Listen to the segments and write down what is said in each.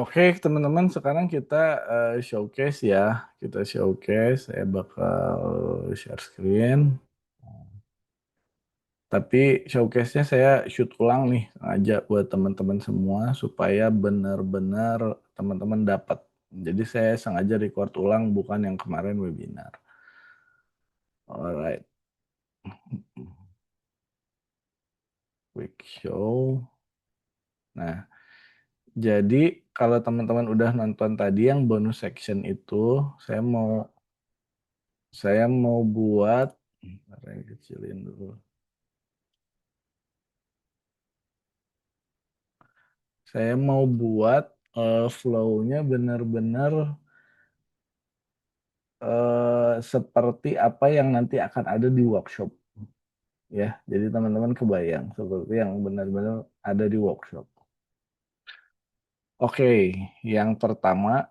Oke, teman-teman, sekarang kita showcase ya. Kita showcase, saya bakal share screen. Tapi showcase-nya saya shoot ulang nih, sengaja buat teman-teman semua supaya benar-benar teman-teman dapat. Jadi saya sengaja record ulang, bukan yang kemarin webinar. Alright, quick show. Nah, jadi kalau teman-teman udah nonton tadi yang bonus section itu, saya mau saya mau buat, bentar, saya kecilin dulu. Saya mau buat flow-nya benar-benar seperti apa yang nanti akan ada di workshop ya. Jadi teman-teman kebayang seperti yang benar-benar ada di workshop. Oke, yang pertama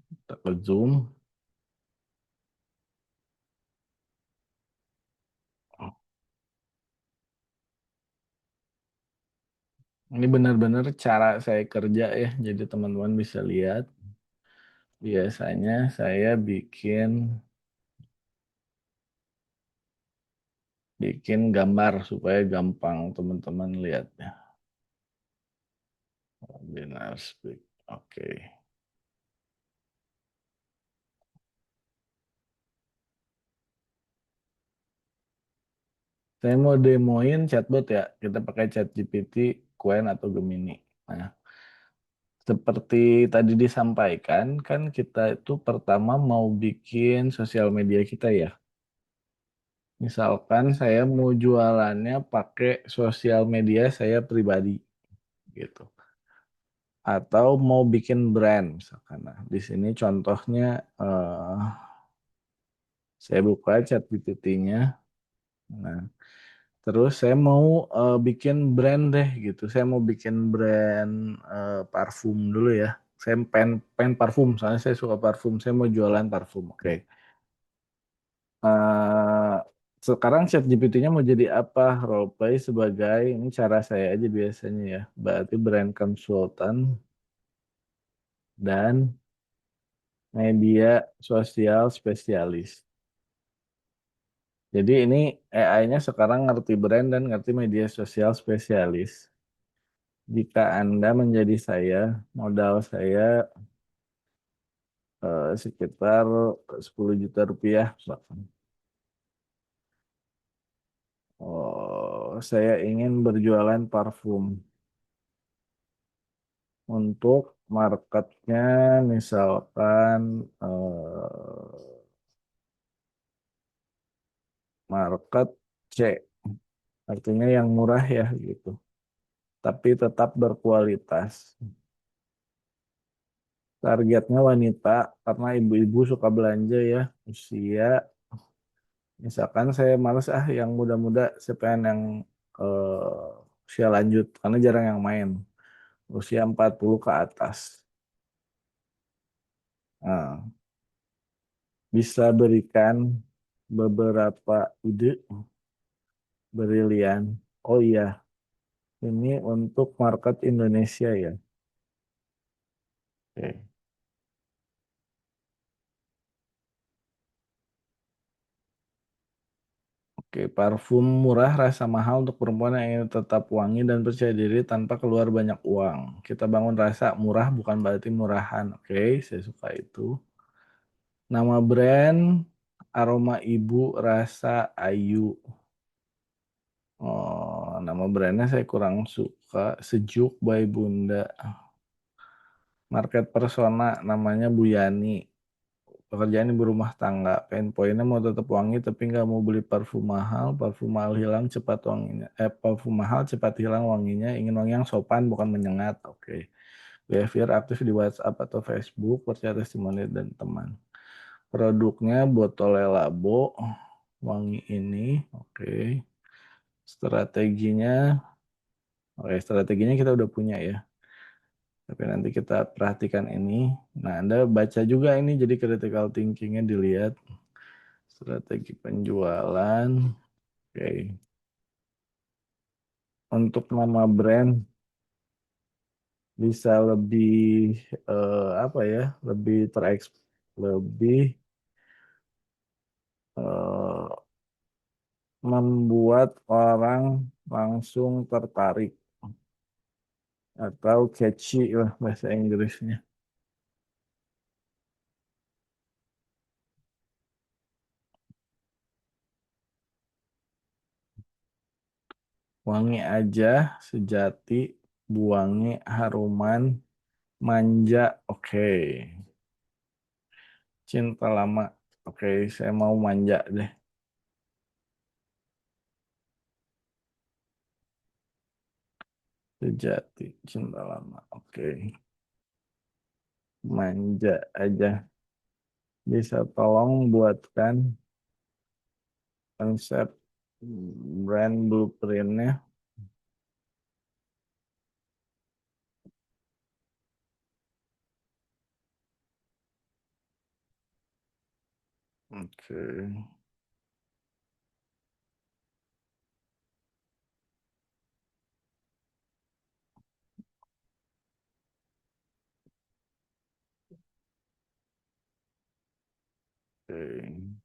kita ke zoom. Ini benar-benar cara saya kerja ya. Jadi teman-teman bisa lihat. Biasanya saya bikin gambar supaya gampang teman-teman lihatnya. Webinar speak. Oke. Saya mau demoin chatbot ya. Kita pakai ChatGPT, Qwen atau Gemini. Nah, seperti tadi disampaikan, kan kita itu pertama mau bikin sosial media kita ya. Misalkan saya mau jualannya pakai sosial media saya pribadi gitu. Atau mau bikin brand misalkan. Nah, di sini contohnya saya buka ChatGPT-nya. Nah, terus saya mau bikin brand deh gitu. Saya mau bikin brand parfum dulu ya. Saya pengen parfum, soalnya saya suka parfum. Saya mau jualan parfum. Oke. Eh, Sekarang ChatGPT-nya mau jadi apa? Roleplay sebagai, ini cara saya aja biasanya ya. Berarti brand consultant dan media sosial spesialis. Jadi ini AI-nya sekarang ngerti brand dan ngerti media sosial spesialis. Jika Anda menjadi saya, modal saya sekitar 10 juta rupiah. Oh, saya ingin berjualan parfum. Untuk marketnya misalkan market C, artinya yang murah ya gitu. Tapi tetap berkualitas. Targetnya wanita karena ibu-ibu suka belanja ya. Usia, misalkan saya males yang muda-muda, saya pengen yang usia lanjut karena jarang yang main. Usia 40 ke atas. Nah, bisa berikan beberapa ide brilian. Oh iya, ini untuk market Indonesia ya. Oke. Oke, parfum murah rasa mahal untuk perempuan yang ingin tetap wangi dan percaya diri tanpa keluar banyak uang. Kita bangun rasa murah bukan berarti murahan. Oke, saya suka itu. Nama brand Aroma Ibu Rasa Ayu. Oh, nama brandnya saya kurang suka. Sejuk by Bunda. Market persona namanya Bu Yani. Pekerjaan ibu rumah tangga. Pain pointnya mau tetap wangi tapi nggak mau beli parfum mahal. Parfum mahal hilang cepat wanginya. Parfum mahal cepat hilang wanginya. Ingin wangi yang sopan bukan menyengat. Oke. Behavior aktif di WhatsApp atau Facebook. Percaya testimoni dan teman. Produknya botol Labo. Wangi ini. Oke. Strateginya. Oke, strateginya kita udah punya ya. Tapi nanti kita perhatikan ini. Nah, Anda baca juga ini jadi critical thinking-nya dilihat. Strategi penjualan. Oke. Untuk nama brand, bisa lebih apa ya, lebih lebih eh, membuat orang langsung tertarik atau catchy lah bahasa Inggrisnya. Wangi aja, sejati, buangi, haruman, manja. Oke. Cinta lama. Oke, saya mau manja deh. Sejati, cinta lama. Oke. Manja aja. Bisa tolong buatkan konsep brand blueprintnya. Oke. Oke.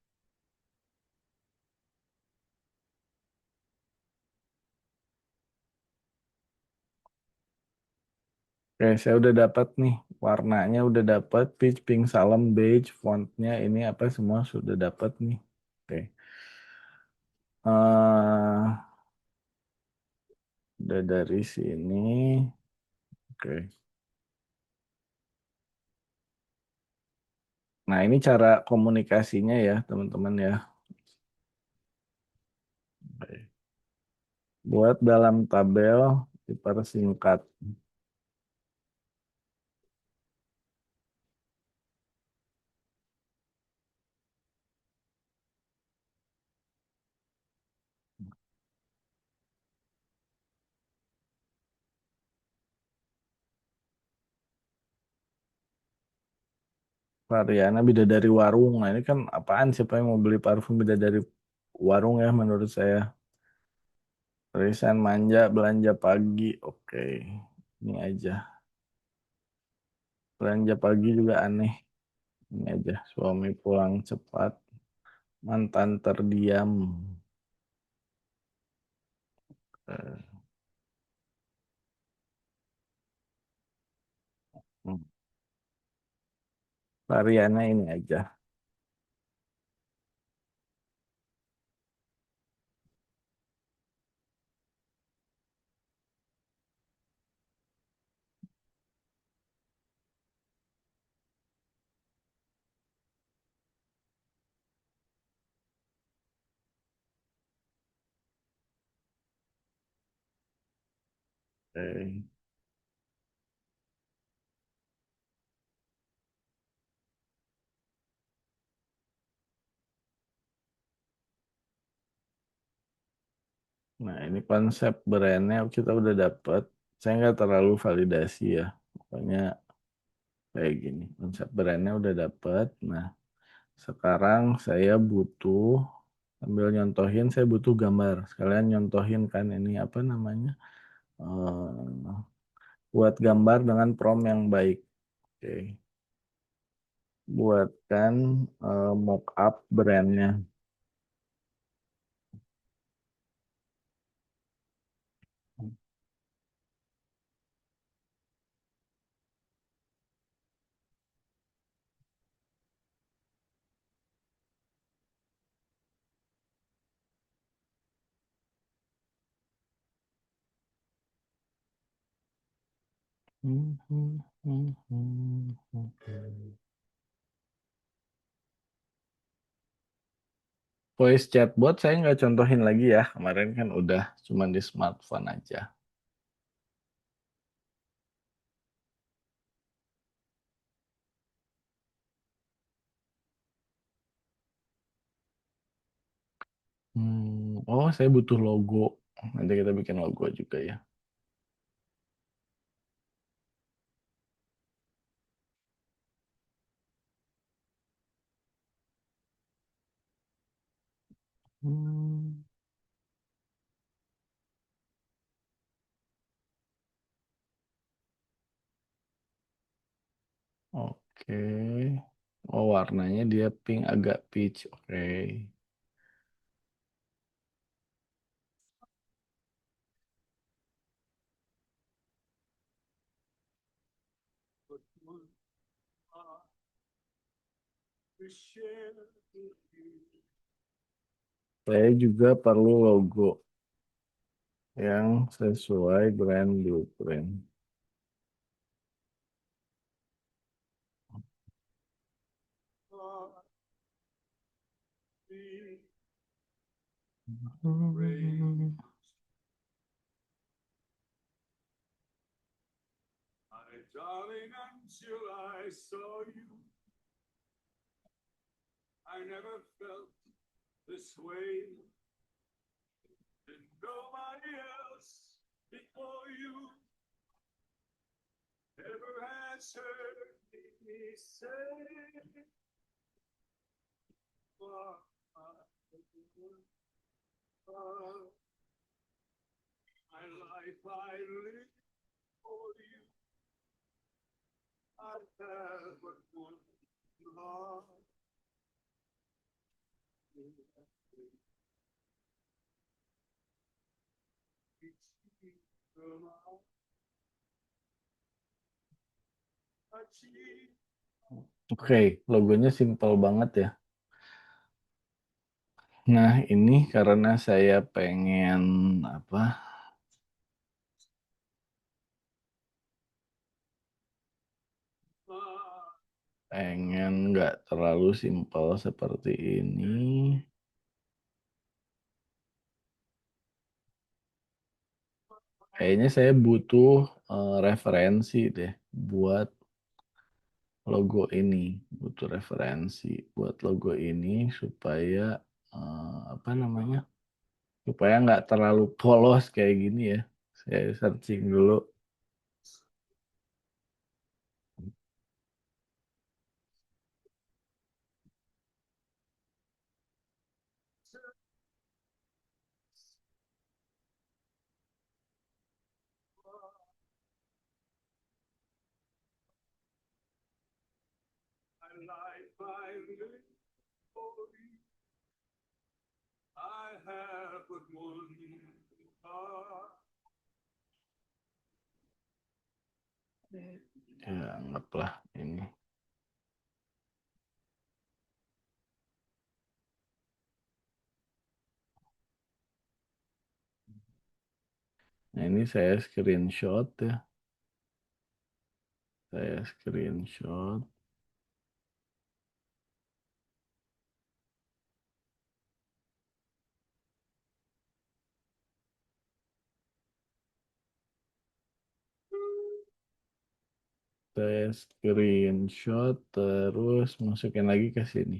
Oke, saya udah dapat nih. Warnanya udah dapat. Peach, pink, salem, beige. Fontnya ini apa semua sudah dapat nih. Oke. Udah dari sini. Oke. Nah, ini cara komunikasinya ya, teman-teman ya. Oke. Buat dalam tabel dipersingkat. Variana Bidadari Warung. Nah, ini kan apaan? Siapa yang mau beli parfum Bidadari Warung ya menurut saya. Tulisan manja belanja pagi. Oke. Ini aja. Belanja pagi juga aneh. Ini aja. Suami pulang cepat. Mantan terdiam. Eh, hmm. Variannya ini aja. Oke. Nah, ini konsep brandnya kita udah dapet. Saya nggak terlalu validasi ya. Pokoknya kayak gini. Konsep brandnya udah dapet. Nah, sekarang saya butuh, sambil nyontohin, saya butuh gambar. Sekalian nyontohin kan ini apa namanya. eh buat gambar dengan prompt yang baik. Oke. Buatkan mockup brandnya. Voice chatbot saya nggak contohin lagi ya. Kemarin kan udah cuma di smartphone aja. Oh, saya butuh logo. Nanti kita bikin logo juga ya. Hmm. Oke. Oh, warnanya dia pink agak peach. Oke. Saya juga perlu logo yang sesuai brand Blueprint. Hmm. Oke, logonya simpel banget ya. Nah, ini karena saya pengen apa? Pengen nggak terlalu simpel seperti ini. Kayaknya saya butuh referensi deh buat logo ini. Butuh referensi buat logo ini supaya apa namanya? Supaya nggak terlalu polos kayak gini ya. Saya searching dulu. Ya, anggaplah ini. Nah, ini saya screenshot ya. Saya screenshot. Saya screenshot terus masukin lagi ke sini.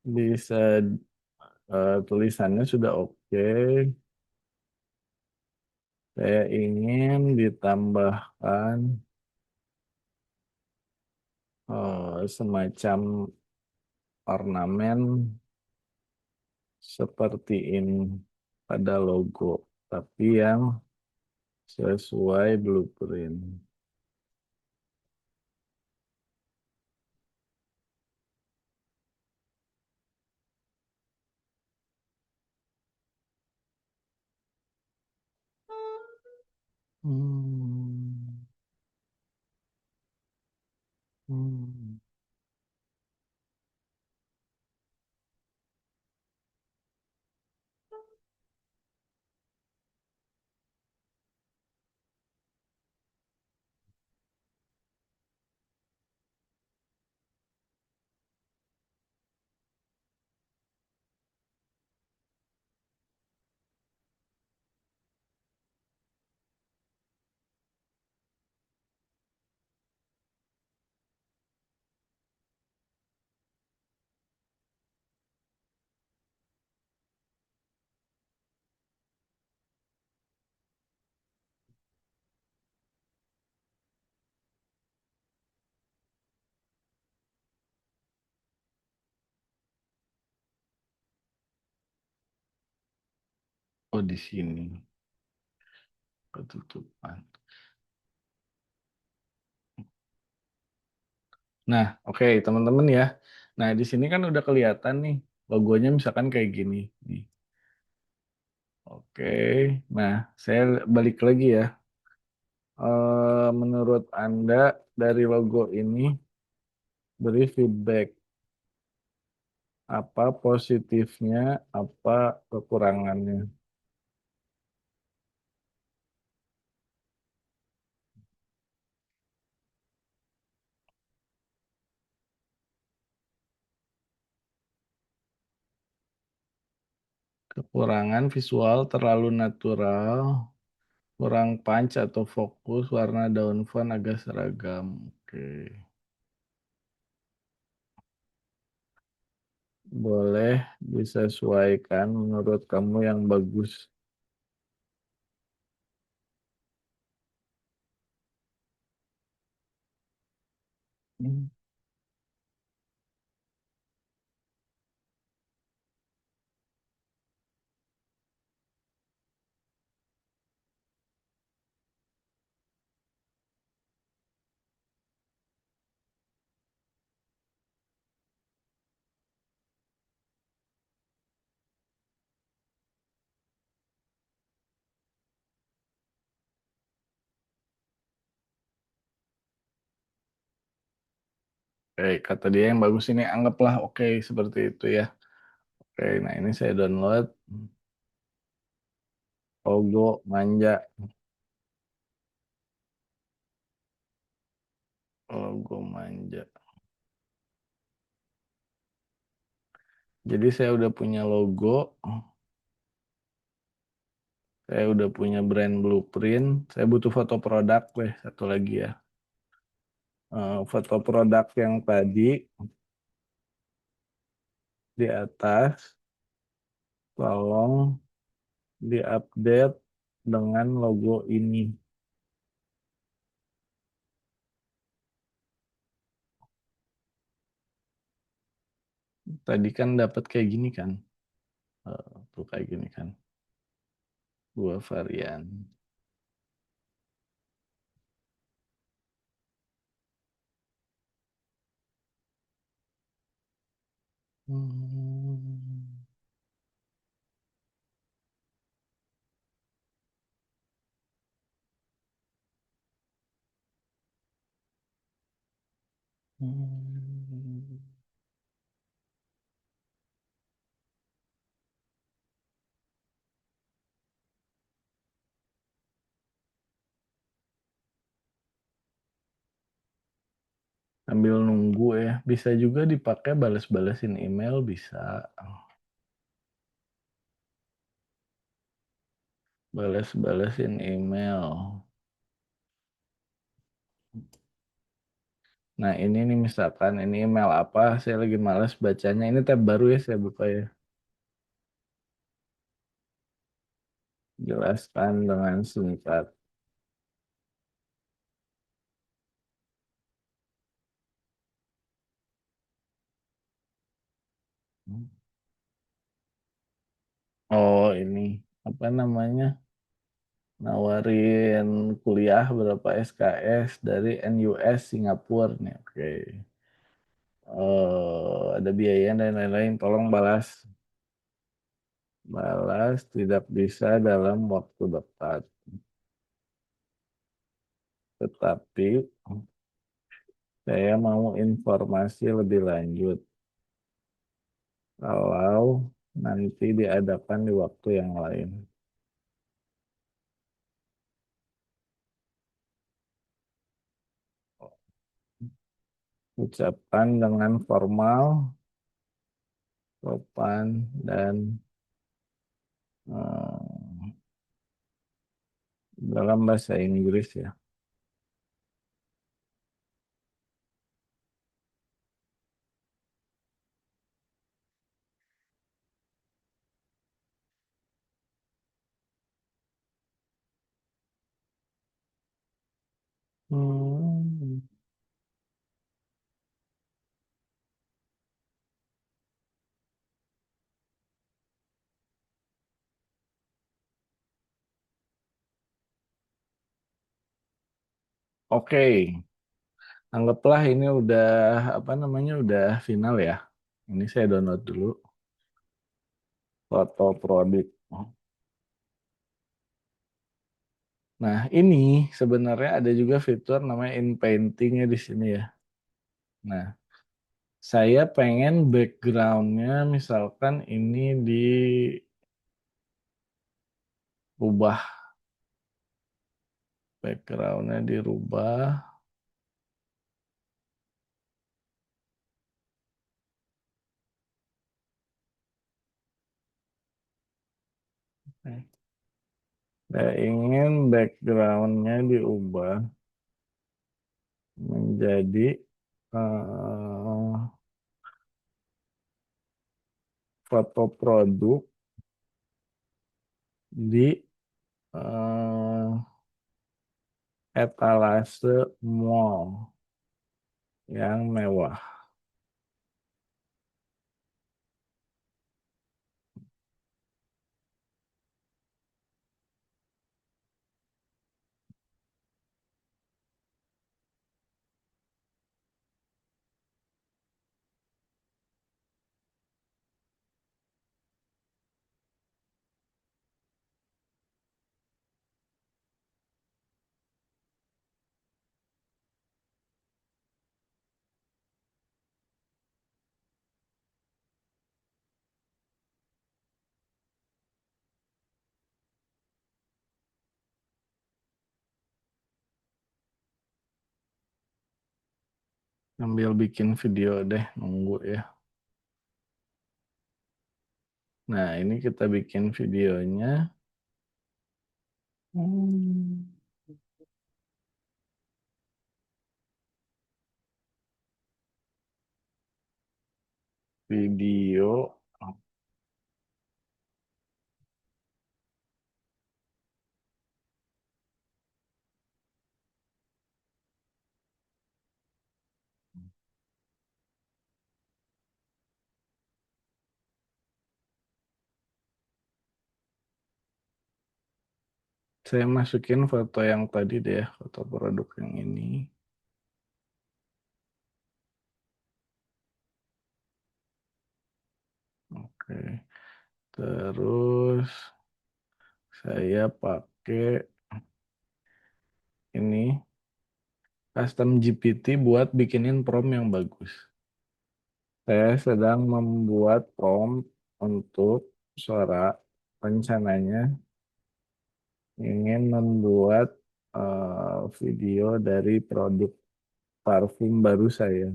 Bisa tulisannya sudah oke. Saya ingin ditambahkan semacam ornamen seperti ini pada logo, tapi yang sesuai blueprint. Hmm. Hmm. Oh, di sini. ketutupan. Nah, oke teman-teman ya. Nah, di sini kan udah kelihatan nih logonya misalkan kayak gini. Nih. Oke, nah saya balik lagi ya. Menurut Anda dari logo ini beri feedback apa positifnya, apa kekurangannya. Kekurangan visual terlalu natural, kurang punch atau fokus, warna daun font agak seragam. Oke, boleh disesuaikan menurut kamu yang bagus. Hmm. Oke, kata dia yang bagus ini anggaplah oke seperti itu ya. Oke, nah ini saya download logo manja, logo manja. Jadi saya udah punya logo, saya udah punya brand blueprint, saya butuh foto produk deh satu lagi ya. Foto produk yang tadi di atas, tolong diupdate dengan logo ini. Tadi kan dapat kayak gini kan, tuh kayak gini kan, dua varian. Hmm. Hmm. Sambil nunggu ya, bisa juga dipakai balas-balasin email bisa, balas-balasin email. Nah ini nih misalkan ini email apa, saya lagi males bacanya. Ini tab baru ya saya buka ya. Jelaskan dengan singkat. Oh ini apa namanya? Nawarin kuliah berapa SKS dari NUS Singapura nih. Oke. Ada biaya dan lain-lain. Tolong balas. Balas tidak bisa dalam waktu dekat. Tetapi saya mau informasi lebih lanjut. Kalau nanti diadakan di waktu yang lain. Ucapkan dengan formal, sopan, dan eh, dalam bahasa Inggris ya. Hmm. Oke, anggaplah ini udah apa namanya udah final ya. Ini saya download dulu foto produk. Nah, ini sebenarnya ada juga fitur namanya in painting-nya di sini ya. Nah, saya pengen background-nya misalkan ini dirubah, background-nya dirubah. Saya ingin background-nya diubah menjadi eh, foto produk di eh, etalase mall yang mewah. Sambil bikin video deh, nunggu ya. Nah, ini kita bikin videonya. Hmm. Video. Saya masukin foto yang tadi deh, foto produk yang ini. Oke. Terus saya pakai ini custom GPT buat bikinin prompt yang bagus. Saya sedang membuat prompt untuk suara. Rencananya ingin membuat video dari produk parfum baru saya.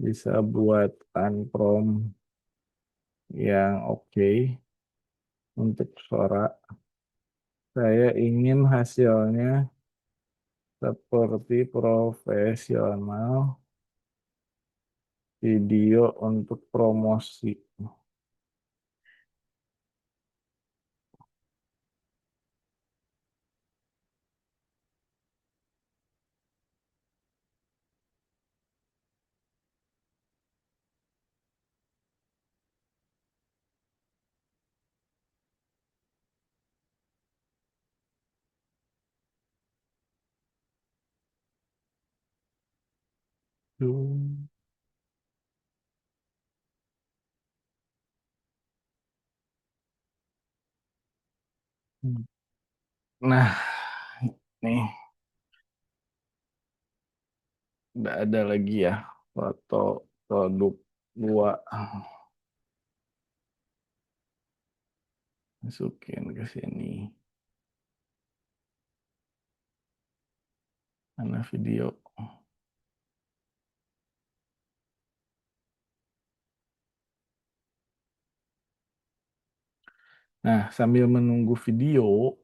Bisa buatkan prompt yang oke untuk suara. Saya ingin hasilnya seperti profesional video untuk promosi. Nah, nih udah ada lagi ya foto produk gua. Masukin ke sini. Mana video? Nah, sambil menunggu video,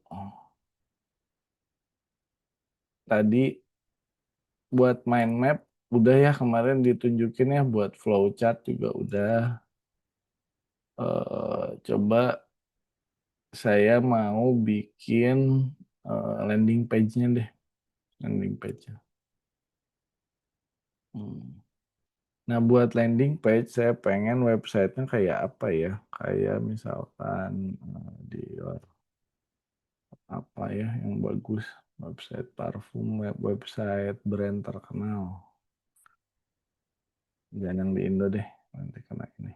tadi buat mind map udah ya kemarin ditunjukin ya buat flowchart juga udah. Coba saya mau bikin landing page-nya deh, landing page-nya. Hmm. Nah, buat landing page saya pengen websitenya kayak apa ya? Kayak misalkan di apa ya yang bagus? Website parfum, website brand terkenal. Jangan yang di Indo deh, nanti kena ini.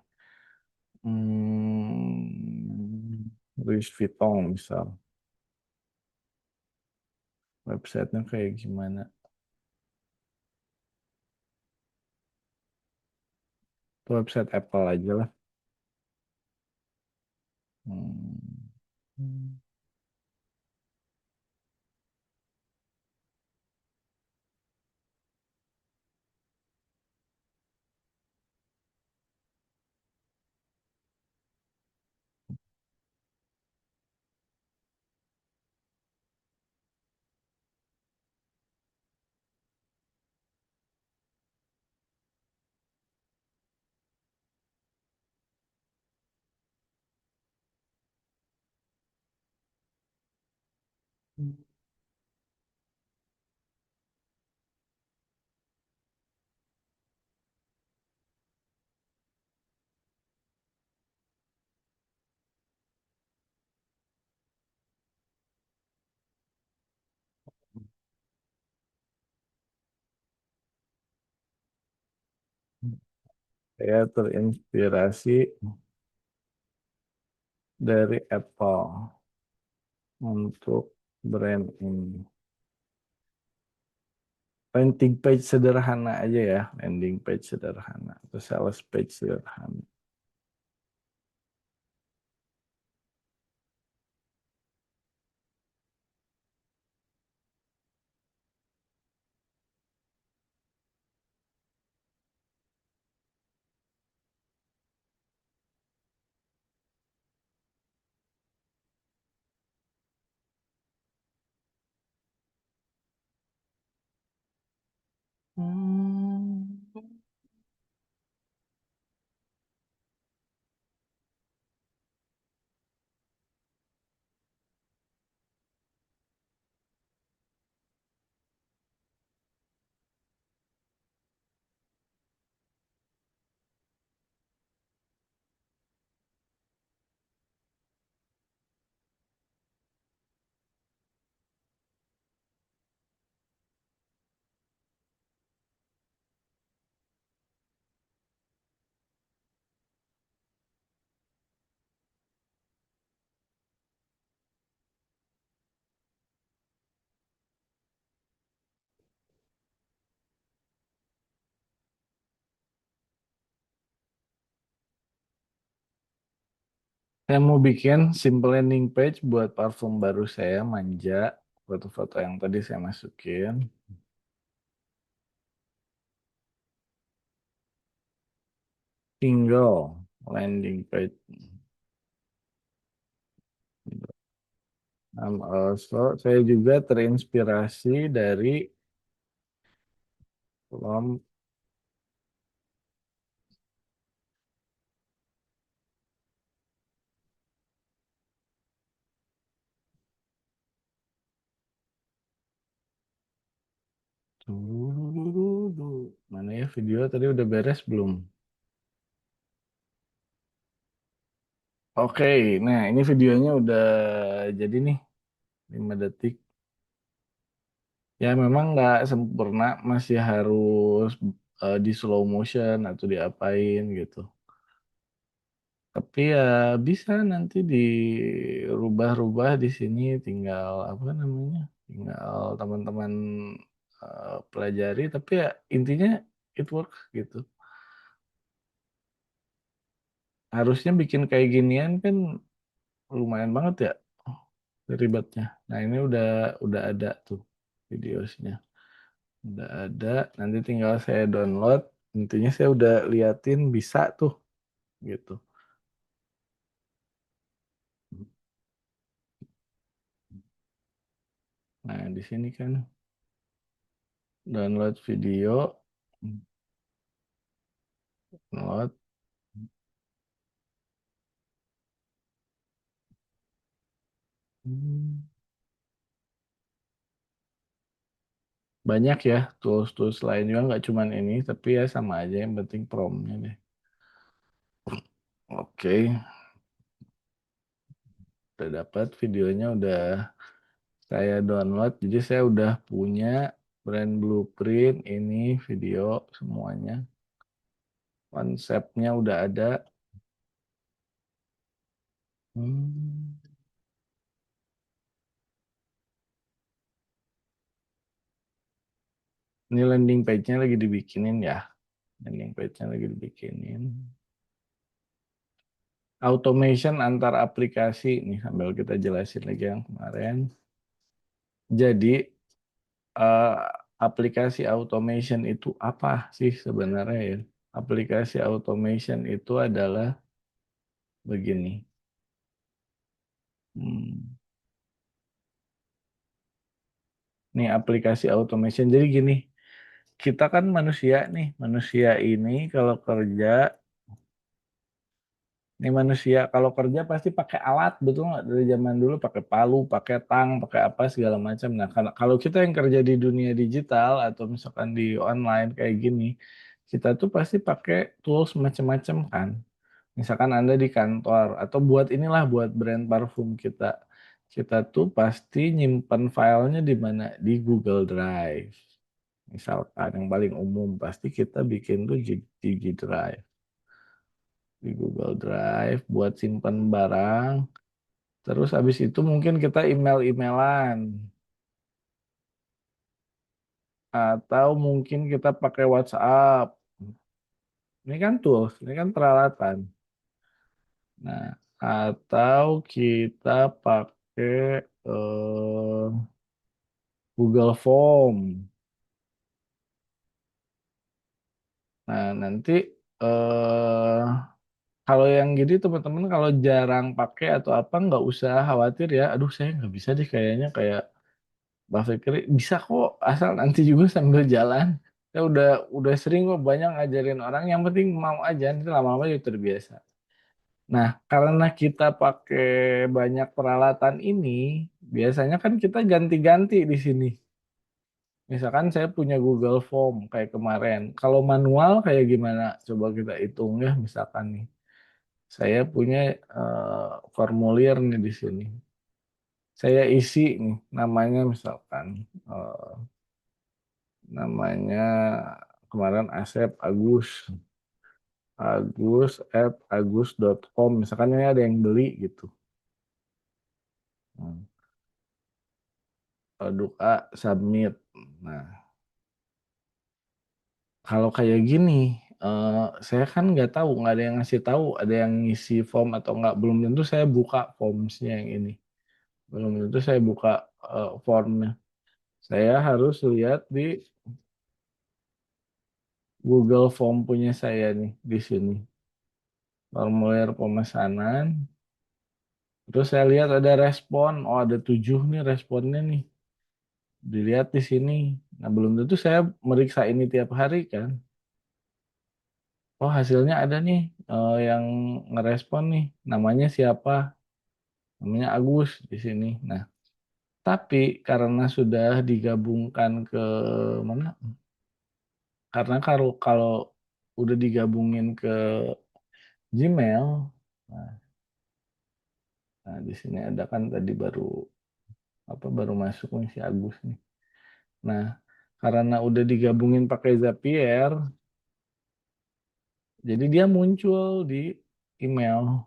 Louis Vuitton misal. Websitenya kayak gimana? Itu website Apple aja lah. Hmm. Saya terinspirasi dari Apple untuk brand ini. Landing page sederhana aja ya, landing page sederhana atau sales page sederhana. Hmm. Saya mau bikin simple landing page buat parfum baru saya, Manja. Foto-foto yang tadi saya masukin. Single landing page. Also, saya juga terinspirasi dari lom mana ya video tadi udah beres belum? Oke, nah ini videonya udah jadi nih 5 detik. Ya memang nggak sempurna, masih harus di slow motion atau diapain gitu. Tapi ya bisa nanti dirubah-rubah di sini, tinggal apa namanya, tinggal teman-teman pelajari. Tapi ya intinya it works gitu. Harusnya bikin kayak ginian kan lumayan banget ya ribetnya. Nah ini udah ada tuh videonya, udah ada. Nanti tinggal saya download. Intinya saya udah liatin bisa tuh gitu. Nah di sini kan download video, download. Hmm. banyak ya tools-tools lain juga nggak cuman ini, tapi ya sama aja yang penting promnya deh. Oke, udah dapat videonya udah saya download. Jadi saya udah punya brand blueprint ini video semuanya. Konsepnya udah ada. Hmm. Ini landing page-nya lagi dibikinin ya. Landing page-nya lagi dibikinin. Automation antar aplikasi nih sambil kita jelasin lagi yang kemarin. Jadi eh, aplikasi automation itu apa sih sebenarnya ya? Aplikasi automation itu adalah begini. Hmm, Nih aplikasi automation. Jadi gini, kita kan manusia nih. Manusia ini kalau kerja, nih manusia kalau kerja pasti pakai alat, betul nggak? Dari zaman dulu pakai palu, pakai tang, pakai apa segala macam. Nah, kalau kita yang kerja di dunia digital atau misalkan di online kayak gini, kita tuh pasti pakai tools macam-macam kan. Misalkan Anda di kantor atau buat inilah buat brand parfum kita. Kita tuh pasti nyimpan filenya di mana? Di Google Drive. Misalkan yang paling umum pasti kita bikin tuh Gigi Drive. Di Google Drive buat simpan barang. Terus habis itu mungkin kita email-emailan atau mungkin kita pakai WhatsApp. Ini kan tools, ini kan peralatan. Nah, atau kita pakai Google Form. Nah, nanti eh kalau yang gini teman-teman kalau jarang pakai atau apa nggak usah khawatir ya. Aduh, saya nggak bisa deh kayaknya kayak Mbak Fikri bisa kok asal nanti juga sambil jalan. Saya udah sering kok banyak ngajarin orang yang penting mau aja nanti lama-lama juga terbiasa. Nah, karena kita pakai banyak peralatan ini, biasanya kan kita ganti-ganti di sini. Misalkan saya punya Google Form kayak kemarin. Kalau manual kayak gimana? Coba kita hitung ya misalkan nih. Saya punya formulir nih di sini. Saya isi nih namanya misalkan eh, namanya kemarin Asep Agus agus@agus.com misalkan ini ada yang beli gitu. Hmm. Produk A submit. Nah, kalau kayak gini, eh, saya kan nggak tahu, nggak ada yang ngasih tahu, ada yang ngisi form atau nggak. Belum tentu saya buka formsnya yang ini. Belum tentu saya buka formnya. Saya harus lihat di Google Form punya saya nih di sini. Formulir pemesanan. Terus saya lihat ada respon. Oh ada 7 nih responnya nih. Dilihat di sini. Nah belum tentu saya meriksa ini tiap hari kan. Oh hasilnya ada nih yang ngerespon nih. Namanya siapa? Namanya Agus di sini. Nah, tapi karena sudah digabungkan ke mana? Karena kalau udah digabungin ke Gmail, nah, nah di sini ada kan tadi baru masuk nih si Agus nih. Nah, karena udah digabungin pakai Zapier, jadi dia muncul di email.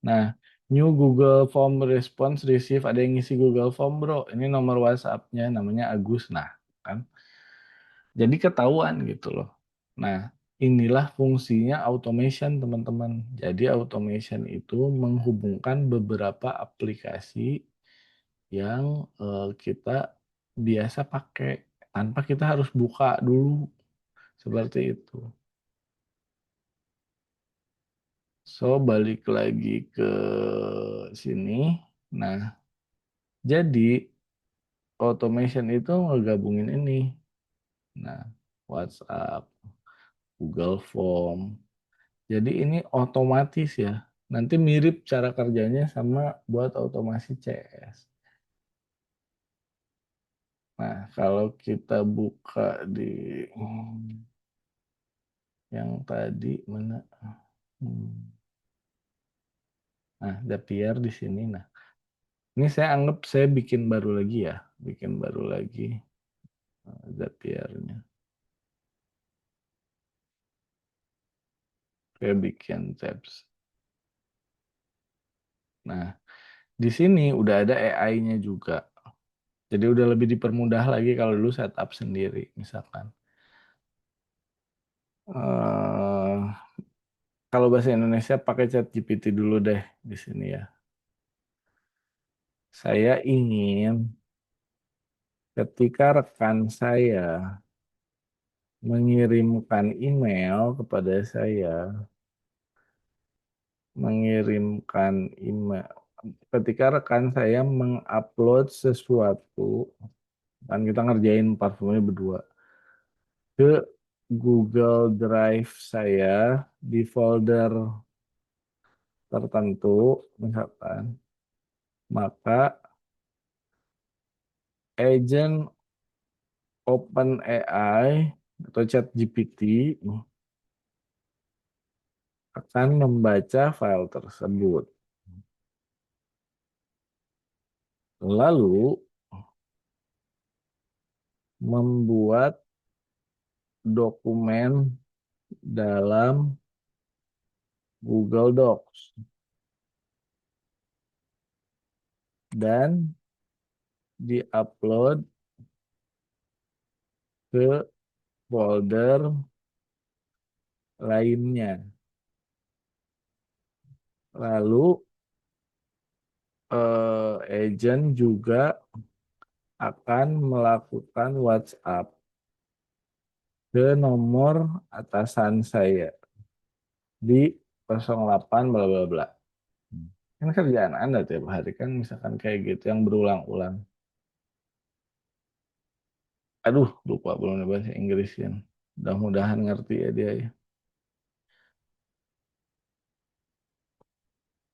Nah, new Google Form response receive ada yang ngisi Google Form bro. Ini nomor WhatsApp-nya namanya Agus. Nah, kan jadi ketahuan gitu loh. Nah, inilah fungsinya automation, teman-teman. Jadi, automation itu menghubungkan beberapa aplikasi yang kita biasa pakai tanpa kita harus buka dulu seperti itu. So, balik lagi ke sini. Nah, jadi automation itu ngegabungin ini. Nah, WhatsApp, Google Form, jadi ini otomatis ya. Nanti mirip cara kerjanya sama buat otomasi CS. Nah, kalau kita buka di yang tadi mana? Hmm. Nah, Zapier di sini. Nah, ini saya anggap saya bikin baru lagi ya, bikin baru lagi Zapiernya. Saya bikin tabs. Nah, di sini udah ada AI-nya juga. Jadi udah lebih dipermudah lagi kalau dulu setup sendiri, misalkan. eh Kalau bahasa Indonesia pakai ChatGPT dulu deh di sini ya. Saya ingin ketika rekan saya mengirimkan email kepada saya, mengirimkan email. Ketika rekan saya mengupload sesuatu, kan kita ngerjain parfumnya berdua, ke Google Drive saya di folder tertentu, misalkan, maka agent OpenAI atau ChatGPT akan membaca file tersebut. Lalu membuat dokumen dalam Google Docs dan diupload ke folder lainnya. Lalu agent juga akan melakukan WhatsApp ke nomor atasan saya di 08 bla bla bla. Kan kerjaan Anda tiap hari kan misalkan kayak gitu yang berulang-ulang. Aduh, lupa belum ada bahasa Inggrisnya. Mudah-mudahan ngerti ya dia ya.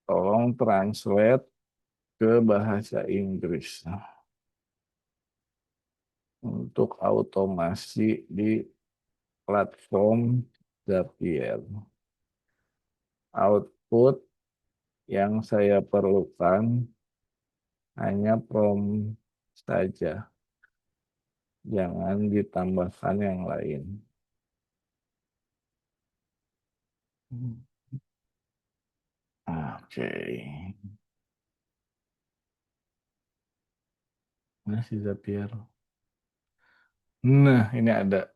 Tolong translate ke bahasa Inggris untuk automasi di platform Zapier. Output yang saya perlukan hanya prompt saja, jangan ditambahkan yang lain. Oke, nah si Zapier. Nah, ini ada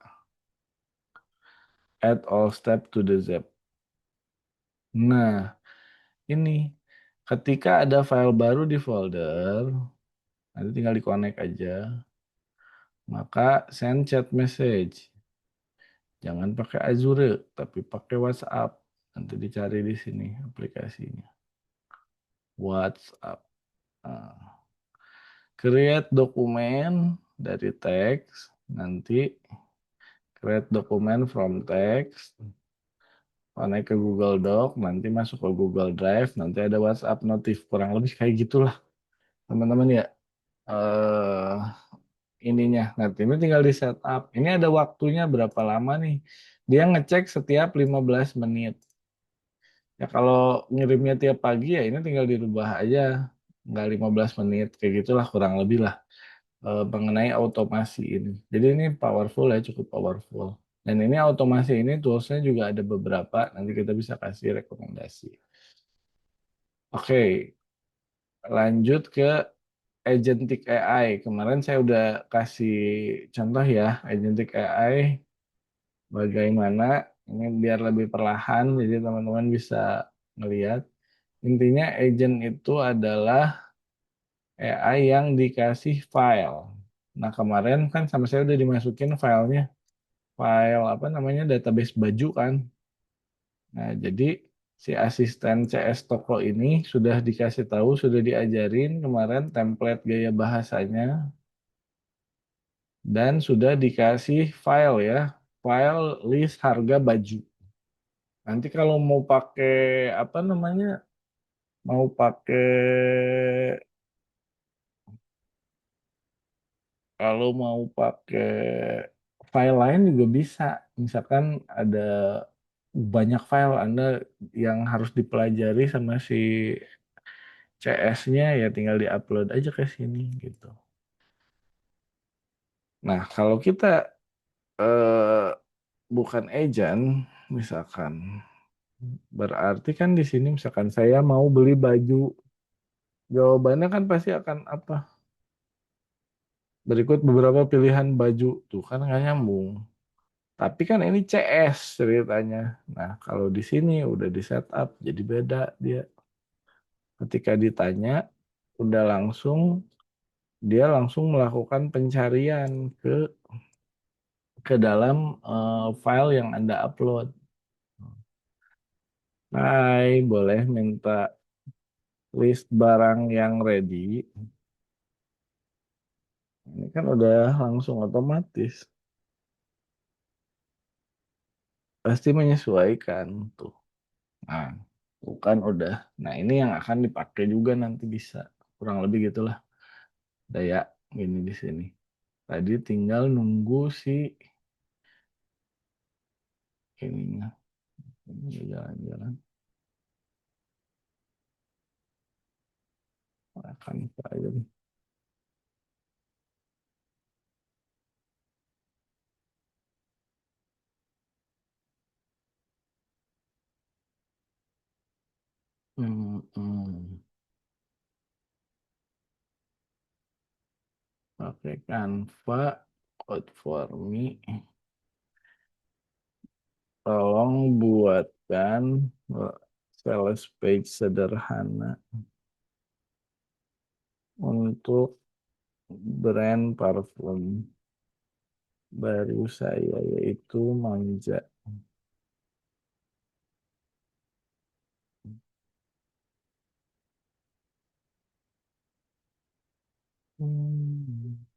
add all step to the Zap. Nah, ini ketika ada file baru di folder, nanti tinggal di-connect aja, maka send chat message. Jangan pakai Azure, tapi pakai WhatsApp. Nanti dicari di sini aplikasinya. WhatsApp. Nah, create dokumen dari teks, nanti create dokumen from text, connect ke Google Doc, nanti masuk ke Google Drive, nanti ada WhatsApp notif. Kurang lebih kayak gitulah, teman-teman ya. eh Ininya, nanti ini tinggal di setup. Ini ada waktunya berapa lama nih? Dia ngecek setiap 15 menit. Ya kalau ngirimnya tiap pagi ya ini tinggal dirubah aja. Nggak 15 menit, kayak gitulah kurang lebih lah mengenai automasi ini. Jadi ini powerful ya, cukup powerful. Dan ini automasi ini toolsnya juga ada beberapa, nanti kita bisa kasih rekomendasi. Oke, lanjut ke Agentic AI. Kemarin saya udah kasih contoh ya, Agentic AI bagaimana ini biar lebih perlahan, jadi teman-teman bisa ngelihat. Intinya agent itu adalah AI yang dikasih file. Nah, kemarin kan sama saya udah dimasukin filenya, file apa namanya database baju kan. Nah, jadi si asisten CS Toko ini sudah dikasih tahu, sudah diajarin kemarin template gaya bahasanya dan sudah dikasih file ya, file list harga baju. Nanti kalau mau pakai apa namanya, mau pakai Kalau mau pakai file lain juga bisa. Misalkan ada banyak file Anda yang harus dipelajari sama si CS-nya ya tinggal diupload aja ke sini gitu. Nah, kalau kita eh, bukan agent, misalkan, berarti kan di sini misalkan saya mau beli baju, jawabannya kan pasti akan apa? Berikut beberapa pilihan baju, tuh kan nggak nyambung. Tapi kan ini CS ceritanya. Nah, kalau di sini udah di setup, jadi beda dia. Ketika ditanya, udah langsung, dia langsung melakukan pencarian ke dalam file yang Anda upload. Hai, boleh minta list barang yang ready. Ini kan udah langsung otomatis. Pasti menyesuaikan tuh. Nah, bukan udah. Nah, ini yang akan dipakai juga nanti bisa. Kurang lebih gitulah daya gini di sini. Tadi tinggal nunggu si ininya. Ini jalan-jalan. Akan aja nih. Hmm. Pakai Canva, code for me. Tolong buatkan sales page sederhana untuk brand parfum baru saya yaitu Manja. Hmm.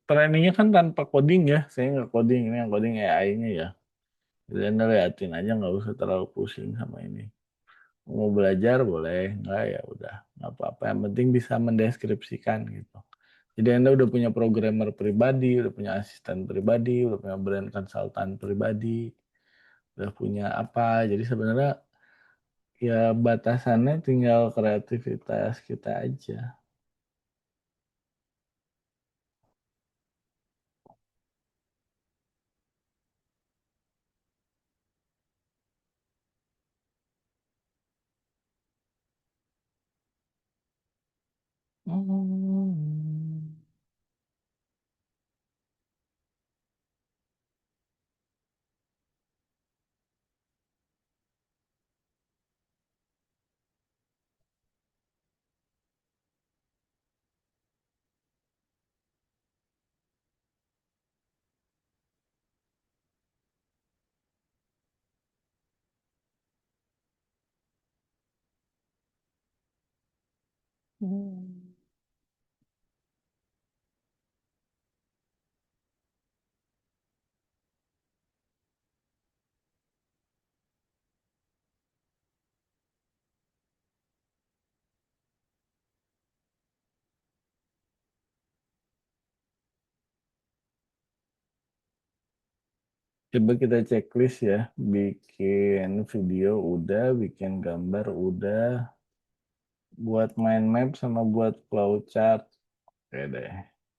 Trainingnya kan tanpa coding ya, saya nggak coding, ini yang coding AI-nya ya. Jadi Anda liatin aja nggak usah terlalu pusing sama ini. Mau belajar boleh, nggak ya udah, nggak apa-apa. Yang penting bisa mendeskripsikan gitu. Jadi Anda udah punya programmer pribadi, udah punya asisten pribadi, udah punya brand konsultan pribadi, udah punya apa. Jadi sebenarnya ya batasannya tinggal kreativitas kita aja. Hmm. Hmm. Coba kita checklist ya, bikin video udah, bikin gambar udah, buat mind map sama buat flowchart. Oke deh,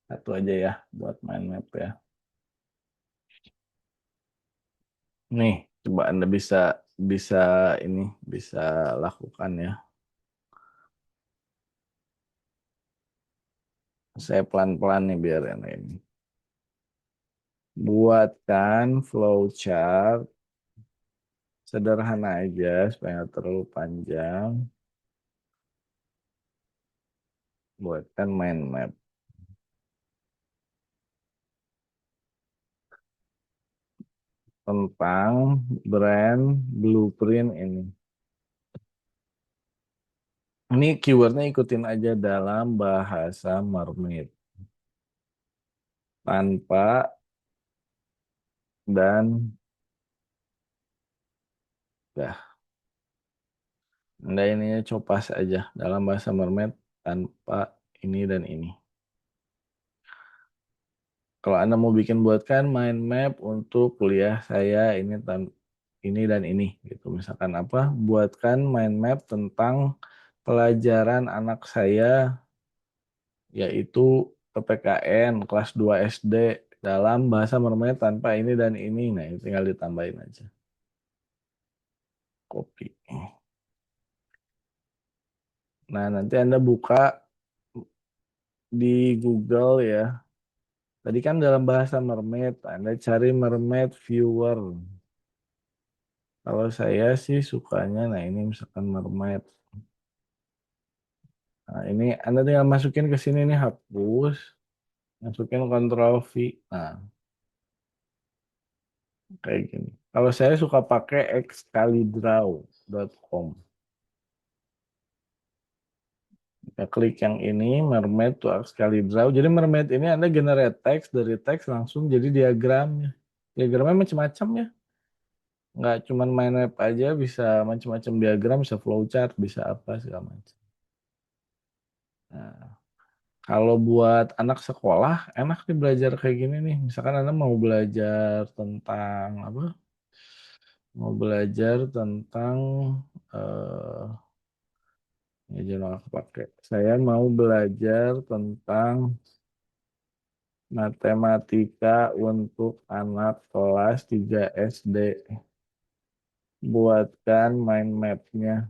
satu aja ya buat mind map ya. Nih, coba Anda bisa bisa ini bisa lakukan ya. Saya pelan-pelan nih biar ini. Buatkan flowchart sederhana aja supaya nggak terlalu panjang. Buatkan mind map tentang brand blueprint ini. Ini keywordnya ikutin aja dalam bahasa mermaid. Tanpa dan dah. Anda ininya copas aja dalam bahasa mermaid tanpa ini dan ini. Kalau Anda mau bikin buatkan mind map untuk kuliah saya ini dan ini gitu. Misalkan apa? Buatkan mind map tentang pelajaran anak saya yaitu PPKN kelas 2 SD dalam bahasa mermaid tanpa ini dan ini. Nah, ini tinggal ditambahin aja. Copy. Nah, nanti Anda buka di Google ya. Tadi kan dalam bahasa mermaid, Anda cari mermaid viewer. Kalau saya sih sukanya, nah ini misalkan mermaid. Nah, ini Anda tinggal masukin ke sini nih, hapus. Masukin Ctrl V. Nah, kayak gini. Kalau saya suka pakai excalidraw.com. Ya, klik yang ini, mermaid to excalidraw. Jadi mermaid ini Anda generate teks, dari teks langsung jadi diagramnya. Diagramnya macam-macam ya. Nggak cuma mind map aja, bisa macam-macam diagram, bisa flowchart, bisa apa segala macam. Nah, kalau buat anak sekolah, enak nih belajar kayak gini nih. Misalkan Anda mau belajar tentang apa? Mau belajar tentang ya jangan aku pakai. Saya mau belajar tentang matematika untuk anak kelas 3 SD. Buatkan mind map-nya.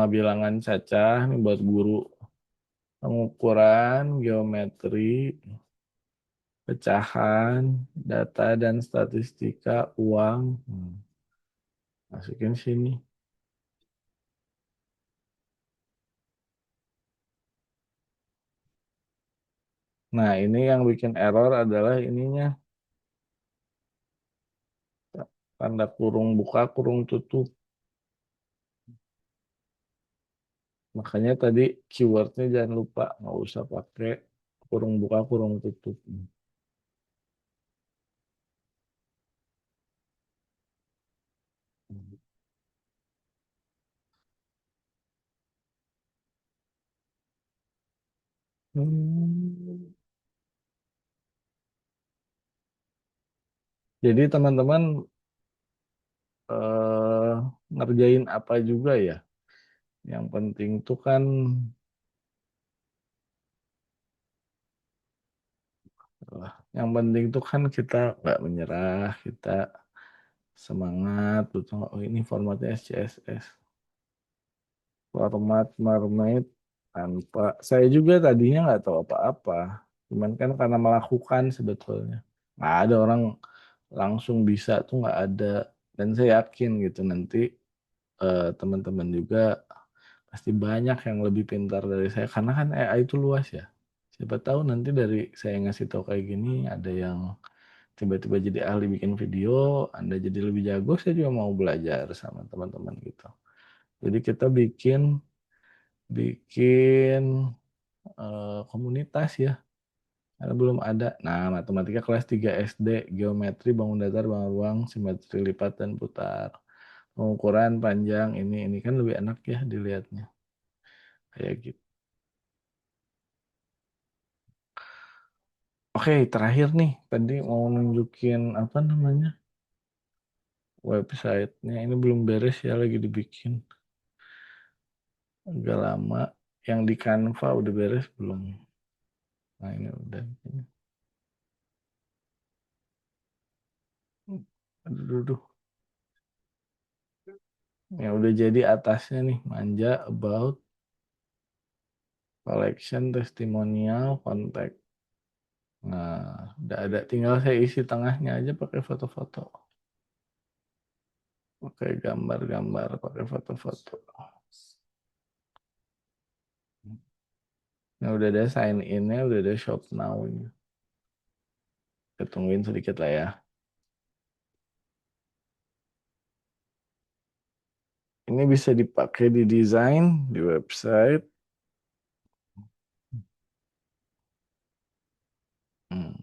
Bilangan cacah nih buat guru. Pengukuran, geometri, pecahan, data dan statistika, uang. Masukin sini. Nah, ini yang bikin error adalah ininya. Tanda kurung buka, kurung tutup. Makanya tadi keywordnya jangan lupa. Nggak usah pakai kurung buka, kurung tutup. Hmm. Jadi teman-teman eh, ngerjain apa juga ya? Yang penting tuh kan yang penting tuh kan kita nggak menyerah, kita semangat, betul. Oh ini formatnya SCSS, format mermaid tanpa. Saya juga tadinya nggak tahu apa-apa, cuman kan karena melakukan sebetulnya. Nggak ada orang langsung bisa tuh nggak ada. Dan saya yakin gitu nanti teman-teman juga pasti banyak yang lebih pintar dari saya karena kan AI itu luas ya. Siapa tahu nanti dari saya ngasih tahu kayak gini ada yang tiba-tiba jadi ahli bikin video, Anda jadi lebih jago, saya juga mau belajar sama teman-teman gitu. Jadi kita bikin bikin komunitas ya. Karena belum ada. Nah, matematika kelas 3 SD, geometri, bangun datar, bangun ruang, simetri lipat dan putar. Pengukuran panjang ini kan lebih enak ya dilihatnya. Kayak gitu. Oke, terakhir nih. Tadi mau nunjukin apa namanya? Websitenya. Ini belum beres ya, lagi dibikin. Agak lama. Yang di Canva udah beres belum? Nah, ini udah. Aduh, aduh. Ya udah jadi atasnya nih, manja, about, collection, testimonial, kontak. Nah, udah ada. Tinggal saya isi tengahnya aja pakai foto-foto. Pakai gambar-gambar, pakai foto-foto. Nah, udah ada sign in-nya, udah ada shop now-nya. Kita tungguin sedikit lah ya. Ini bisa dipakai di desain, di website. Hmm.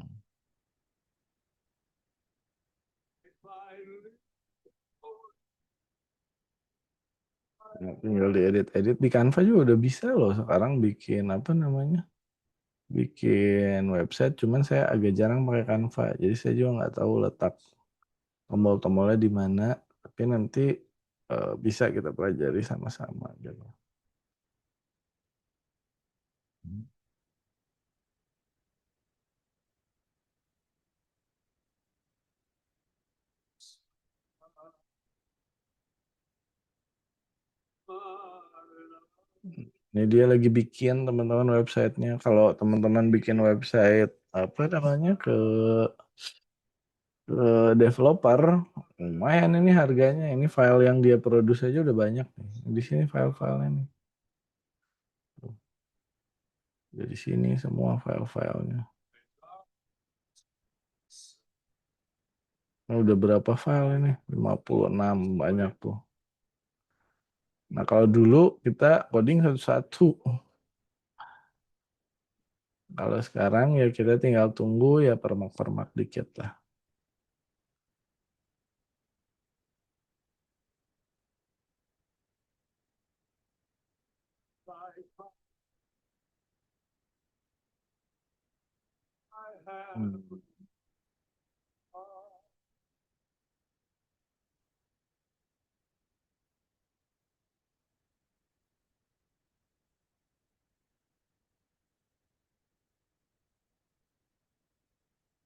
Nah, tinggal diedit-edit. Di Canva juga udah bisa loh sekarang bikin apa namanya? Bikin website. Cuman saya agak jarang pakai Canva. Jadi saya juga nggak tahu letak tombol-tombolnya di mana. Tapi nanti bisa kita pelajari sama-sama gitu. Ini dia lagi bikin teman-teman websitenya. Kalau teman-teman bikin website apa namanya ke developer, lumayan ini harganya. Ini file yang dia produce aja udah banyak nih. Di sini file-filenya nih. Tuh, di sini semua file-filenya. Nah, udah berapa file ini? 56 banyak tuh. Nah, kalau dulu kita coding satu-satu. Kalau sekarang ya kita tinggal tunggu ya permak-permak dikit lah. Hmm.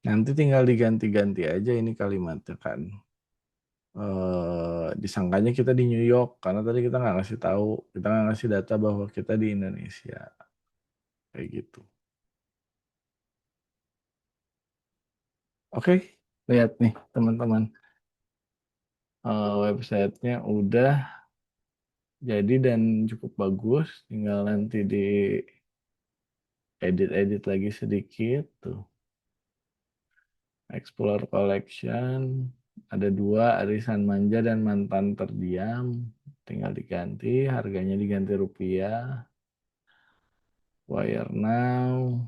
Nanti tinggal diganti-ganti aja ini kalimatnya kan. Disangkanya kita di New York karena tadi kita nggak ngasih tahu, kita nggak ngasih data bahwa kita di Indonesia kayak gitu. Oke, lihat nih teman-teman. Websitenya udah jadi dan cukup bagus. Tinggal nanti di edit-edit lagi sedikit tuh. Explore collection. Ada dua, arisan manja dan mantan terdiam. Tinggal diganti, harganya diganti rupiah. Wire now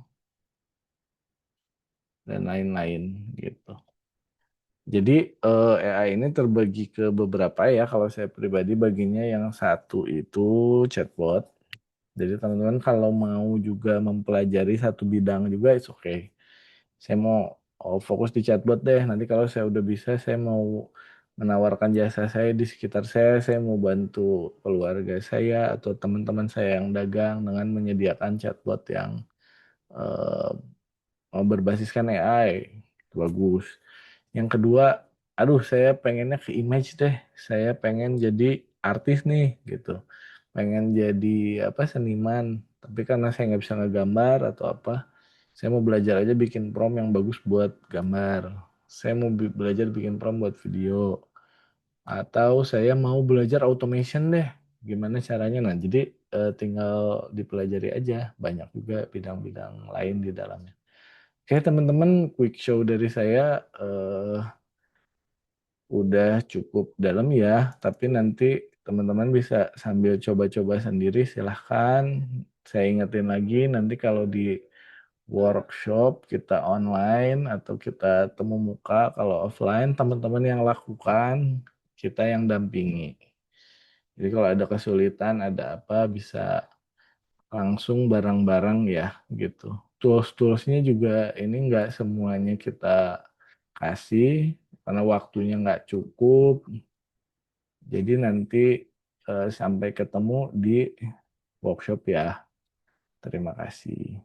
dan lain-lain gitu. Jadi AI ini terbagi ke beberapa ya. Kalau saya pribadi baginya yang satu itu chatbot. Jadi teman-teman kalau mau juga mempelajari satu bidang juga, it's okay. Saya mau fokus di chatbot deh. Nanti kalau saya udah bisa, saya mau menawarkan jasa saya di sekitar saya mau bantu keluarga saya atau teman-teman saya yang dagang dengan menyediakan chatbot yang eh, berbasiskan AI. Bagus. Yang kedua, aduh saya pengennya ke image deh. Saya pengen jadi artis nih gitu. Pengen jadi apa seniman. Tapi karena saya nggak bisa ngegambar atau apa, saya mau belajar aja bikin prompt yang bagus buat gambar. Saya mau belajar bikin prompt buat video. Atau saya mau belajar automation deh. Gimana caranya? Nah, jadi tinggal dipelajari aja. Banyak juga bidang-bidang lain di dalamnya. Oke, teman-teman, quick show dari saya udah cukup dalam ya, tapi nanti teman-teman bisa sambil coba-coba sendiri, silahkan. Saya ingetin lagi, nanti kalau di workshop kita online atau kita temu muka, kalau offline teman-teman yang lakukan, kita yang dampingi. Jadi kalau ada kesulitan, ada apa, bisa langsung bareng-bareng ya gitu. Tools-toolsnya juga ini nggak semuanya kita kasih karena waktunya nggak cukup. Jadi nanti sampai ketemu di workshop ya. Terima kasih.